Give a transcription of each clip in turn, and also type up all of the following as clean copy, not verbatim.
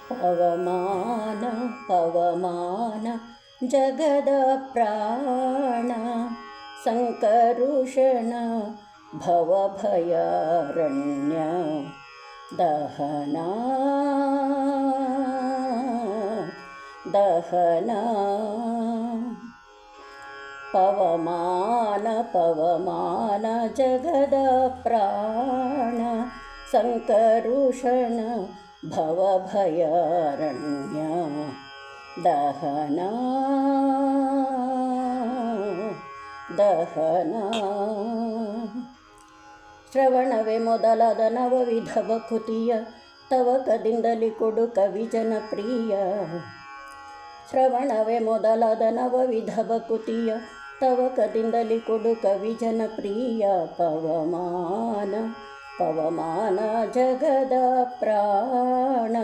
ಪವಮಾನ ಪವಮಾನ ಜಗದ ಪ್ರಾಣ ಸಂಕರುಷಣ ಭವಭಯಾರಣ್ಯ ದಹನ ದಹನ ಪವಮಾನ ಪವಮಾನ ಜಗದ ಪ್ರಾಣ ಸಂಕರುಷಣ ಭವಭಯಾರಣ್ಯ ದಹನ ದಹನ ಶ್ರವಣವೇ ಮೊದಲಾದ ನವವಿಧ ಭಕುತಿಯ ತವಕದಿಂದಲಿ ಕೊಡು ಕವಿ ಜನಪ್ರಿಯ. ಶ್ರವಣವೇ ಮೊದಲಾದ ನವವಿಧ ಭಕುತಿಯ ತವಕದಿಂದಲಿ ಕೊಡು ಕವಿ ಜನಪ್ರಿಯ. ಪವಮಾನ ಪವಮಾನ ಜಗದ ಪ್ರಾಣ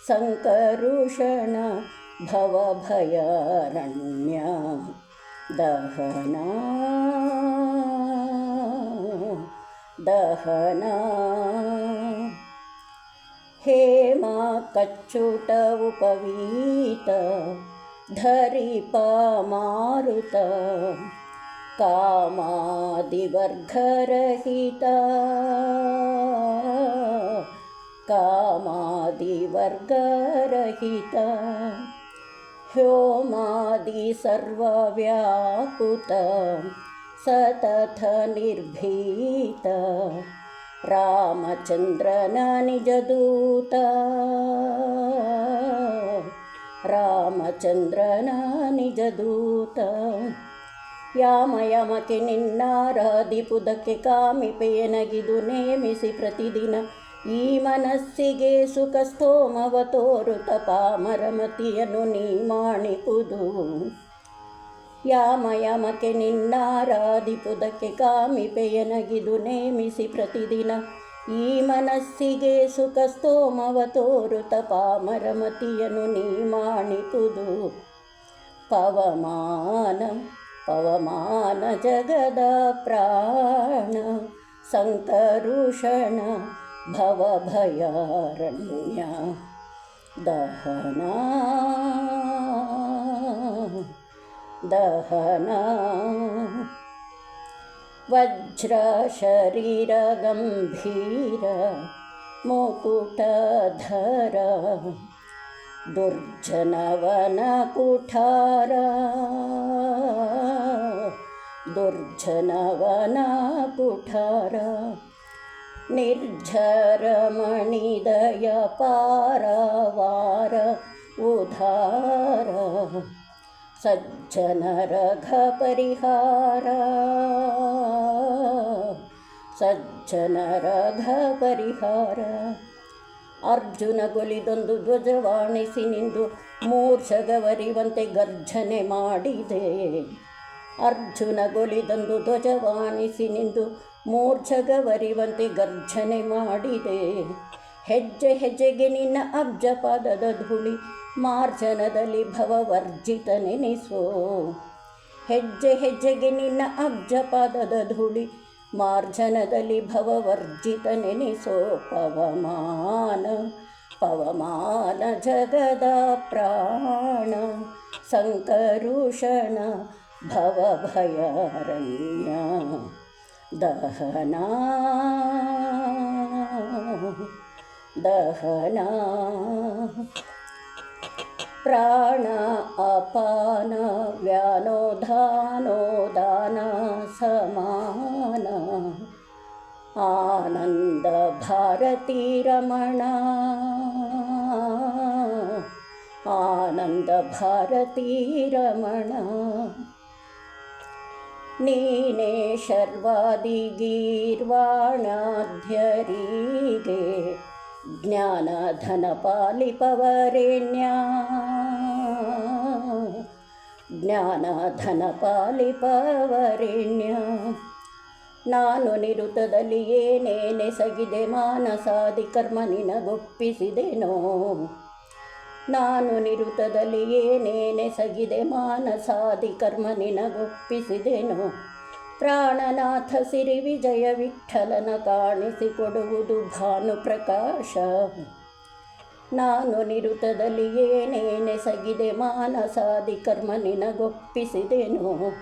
ಸಂಕರುಷಣ ಭವಭಯಾರಣ್ಯ ದಹನ ದಹನ ಹೇಮ ಕಚ್ಚುಟ ಉಪವೀತ ಧರಿಪ ಮಾರುತ ಕಾಮಾದಿವರ್ಗರಹಿತ ಕಾಮಾದಿವರ್ಗರಹಿತ ವ್ಯೋಮಾದಿ ಸರ್ವವ್ಯಾಪುತ ಸತತ ನಿರ್ಭೀತ ರಾಮಚಂದ್ರನ ನಿಜದೂತ ರಾಮಚಂದ್ರನ ನಿಜದೂತ. ಯಾಮಯಮಕ್ಕೆ ನಿನ್ನಾರಾಧಿಪುದಕ್ಕೆ ಕಾಮಿಪೆಯನಗಿದು ನೇಮಿಸಿ ಪ್ರತಿದಿನ ಈ ಮನಸ್ಸಿಗೆ ಸುಖ ಸ್ತೋಮವ ತೋರುತ ಪಾಮರಮತಿಯನ್ನು ನೀ ಮಾಣಿಪುದು. ಯಾಮಯಮಕ್ಕೆ ನಿನ್ನಾರಾಧಿಪುದಕ್ಕೆ ಕಾಮಿಪೆಯನಗಿದು ನೇಮಿಸಿ ಪ್ರತಿದಿನ ಈ ಮನಸ್ಸಿಗೆ ಸುಖ ಸ್ತೋಮವ ತೋರುತ ಪಾಮರಮತಿಯನ್ನು ನೀ ಮಾಣಿಪುದು. ಪವಮಾನ ಪವಮಾನ ಜಗದ ಪ್ರಾಣ ಸಂಕರುಷಣ ಭವಭಯಾರಣ್ಯ ದಹನ ದಹನ ವಜ್ರ ಶರೀರ ಗಂಭೀರ ಮುಕುಟಧರ ದುರ್ಜನವನ ಕುಠಾರ ದುರ್ಜನವನ ಕುಠಾರ ನಿರ್ಜರಮಣಿದಯ ಪಾರವಾರ ಉಧಾರ ಸಜ್ಜನರಘ ಪರಿಹಾರ ಸಜ್ಜನರಘ ಪರಿಹಾರ. ಅರ್ಜುನ ಗೊಲಿದೊಂದು ಧ್ವಜವಾಣಿಸಿ ನಿಂದು ಮೂರ್ಛಗವರಿವಂತೆ ಗರ್ಜನೆ ಮಾಡಿದೆ. ಅರ್ಜುನ ಗೊಲಿದೊಂದು ಧ್ವಜವಾಣಿಸಿ ನಿಂದು ಮೂರ್ಛಗವರಿವಂತೆ ಗರ್ಜನೆ ಮಾಡಿದೆ. ಹೆಜ್ಜೆ ಹೆಜ್ಜೆಗೆ ನಿನ್ನ ಅಬ್ಜಪಾದದ ಧೂಳಿ ಮಾರ್ಜನದಲ್ಲಿ ಭವವರ್ಜಿತ ನೆನೆಸೋ. ಹೆಜ್ಜೆ ಹೆಜ್ಜೆಗೆ ನಿನ್ನ ಅಬ್ಜಪಾದದ ಧೂಳಿ ಮಾರ್ಜನದಲ್ಲಿ ಭವವರ್ಜಿತ ನೆನೆಸೋ. ಪವಮಾನ ಪವಮಾನ ಜಗದ ಪ್ರಾಣ ಸಂಕರುಷಣ ಭವಭಯಾರಣ್ಯ ದಹನ ದಹನ ಪ್ರಾಣ ಅಪಾನ ವ್ಯಾನೋಧಾನೋದಾನ ಸಮಾನ ಆನಂದ ಭಾರತೀ ರಮಣ ಆನಂದ ಭಾರತೀ ರಮಣ. ನೀನೇ ಶರ್ವಾದಿಗೀರ್ವಾಣಾಧ್ಯರಿಗೆ ಜ್ಞಾನಧನ ಪಾಲಿಪವರೆಣ್ಯ ಜ್ಞಾನಧನ ಪಾಲಿಪವರೆಣ್ಯ. ನಾನು ನಿರುತದಲ್ಲಿ ಏನೇನೆಸಗಿದೆ ಮಾನಸಾದಿ ಕರ್ಮ ನಿನಗೊಪ್ಪಿಸಿದೆನೋ. ನಾನು ನಿರುತದಲ್ಲಿ ಏನೇನೆಸಗಿದೆ ಮಾನಸಾದಿ ಕರ್ಮ ನಿನಗೊಪ್ಪಿಸಿದೆನೋ. ಪ್ರಾಣನಾಥ ಸಿರಿ ವಿಜಯ ವಿಠಲನ ಕಾಣಿಸಿಕೊಡುವುದು ಭಾನುಪ್ರಕಾಶ. ನಾನು ನಿರುತದಲ್ಲಿ ಏನೇನೆಸಗಿದೆ ಮಾನಸಾದಿ ಕರ್ಮ ನಿನಗೊಪ್ಪಿಸಿದೆನು.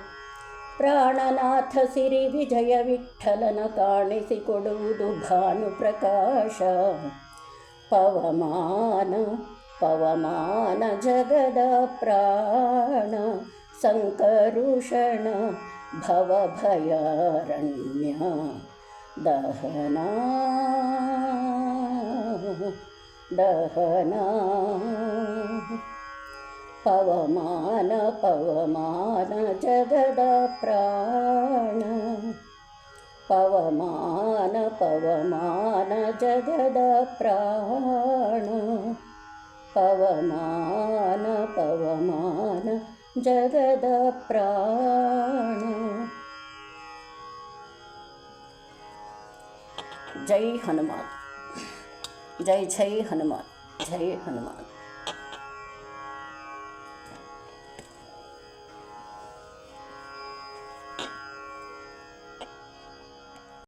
ಪ್ರಾಣನಾಥ ಸಿರಿ ವಿಜಯ ವಿಠಲನ ಕಾಣಿಸಿಕೊಡುವುದು ಭಾನುಪ್ರಕಾಶ. ಪವಮಾನ ಪವಮಾನ ಜಗದ ಪ್ರಾಣ ಸಂಕರುಷಣ ಭವಭಯಾರಣ್ಯ ದಹನ ದಹನ. ಪವಮಾನ ಪವಮಾನ ಜಗದ ಪ್ರಾಣ. ಪವಮಾನ ಪವಮಾನ ಜಗದ ಪ್ರಾಣ. ಪವಮಾನ ಪವಮಾನ ಜಗದ ಪ್ರಾಣ. ಜೈ ಹನುಮಾನ್. ಜೈ ಜೈ ಹನುಮಾನ್. ಜೈ ಹನುಮಾನ್.